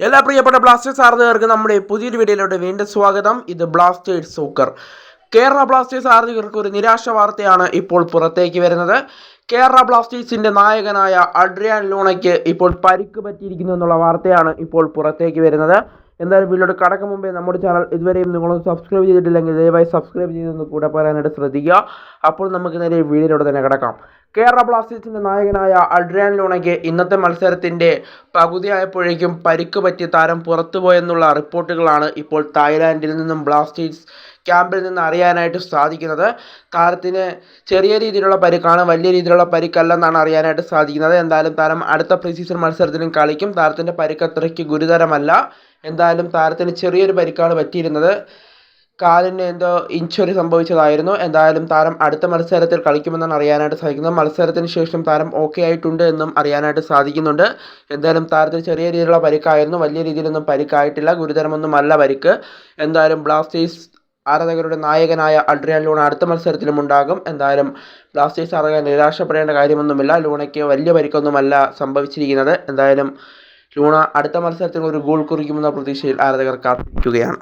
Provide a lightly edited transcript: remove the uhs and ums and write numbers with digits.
എല്ലാ പ്രിയപ്പെട്ട ബ്ലാസ്റ്റേഴ്സ് ആരാധകർക്ക് നമ്മുടെ പുതിയൊരു വീഡിയോയിലോട്ട് വീണ്ടും സ്വാഗതം. ഇത് ബ്ലാസ്റ്റേഴ്സ് സോക്കർ. കേരള ബ്ലാസ്റ്റേഴ്സ് ആരാധകർക്ക് ഒരു നിരാശ വാർത്തയാണ് ഇപ്പോൾ പുറത്തേക്ക് വരുന്നത്. കേരള ബ്ലാസ്റ്റേഴ്സിന്റെ നായകനായ അഡ്രിയാൻ ലൂണയ്ക്ക് ഇപ്പോൾ പരിക്ക് പറ്റിയിരിക്കുന്നു എന്നുള്ള വാർത്തയാണ് ഇപ്പോൾ പുറത്തേക്ക് വരുന്നത്. എന്തായാലും വീഡിയോയുടെ കടക്കും മുമ്പേ നമ്മുടെ ചാനൽ ഇതുവരെയും നിങ്ങളൊന്ന് സബ്സ്ക്രൈബ് ചെയ്തിട്ടില്ലെങ്കിൽ ദയവായി സബ്സ്ക്രൈബ് ചെയ്തൊന്ന് കൂടെ പറയാനായിട്ട് ശ്രദ്ധിക്കുക. അപ്പോൾ നമുക്ക് നേരെ വീഡിയോയിലൂടെ തന്നെ കിടക്കാം. കേരള ബ്ലാസ്റ്റേഴ്സിന്റെ നായകനായ അഡ്രിയാൻ ലൂണയ്ക്ക് ഇന്നത്തെ മത്സരത്തിന്റെ പകുതിയായപ്പോഴേക്കും പരിക്ക് പറ്റി താരം പുറത്തുപോയെന്നുള്ള റിപ്പോർട്ടുകളാണ് ഇപ്പോൾ തായ്ലാൻഡിൽ നിന്നും ബ്ലാസ്റ്റേഴ്സ് ക്യാമ്പിൽ നിന്ന് അറിയാനായിട്ട് സാധിക്കുന്നത്. താരത്തിന് ചെറിയ രീതിയിലുള്ള പരിക്കാണ്, വലിയ രീതിയിലുള്ള പരിക്കല്ലെന്നാണ് അറിയാനായിട്ട് സാധിക്കുന്നത്. എന്തായാലും താരം അടുത്ത പ്രീ സീസൺ മത്സരത്തിലും കളിക്കും. താരത്തിൻ്റെ പരിക്ക് അത്രയ്ക്ക് ഗുരുതരമല്ല. എന്തായാലും താരത്തിന് ചെറിയൊരു പരിക്കാണ് പറ്റിയിരുന്നത്. കാലിന് എന്തോ ഇഞ്ചുറി സംഭവിച്ചതായിരുന്നു. എന്തായാലും താരം അടുത്ത മത്സരത്തിൽ കളിക്കുമെന്നാണ് അറിയാനായിട്ട് സാധിക്കുന്നത്. മത്സരത്തിന് ശേഷം താരം ഓക്കെ ആയിട്ടുണ്ട് എന്നും അറിയാനായിട്ട് സാധിക്കുന്നുണ്ട്. എന്തായാലും താരത്തിന് ചെറിയ രീതിയിലുള്ള പരിക്കായിരുന്നു, വലിയ രീതിയിലൊന്നും പരിക്കായിട്ടില്ല, ഗുരുതരമൊന്നുമല്ല പരിക്ക്. എന്തായാലും ബ്ലാസ്റ്റേഴ്സ് ആരാധകരുടെ നായകനായ അഡ്രിയാൻ ലൂണ അടുത്ത മത്സരത്തിലും ഉണ്ടാകും. എന്തായാലും ബ്ലാസ്റ്റേഴ്സ് ആരാധകർ നിരാശപ്പെടേണ്ട കാര്യമൊന്നുമില്ല. ലൂണയ്ക്ക് വലിയ പരിക്കൊന്നുമല്ല സംഭവിച്ചിരിക്കുന്നത്. എന്തായാലും ലൂണ അടുത്ത മത്സരത്തിൽ ഒരു ഗോൾ കുറിക്കുമെന്ന പ്രതീക്ഷയിൽ ആരാധകർ കാത്തിരിക്കുകയാണ്.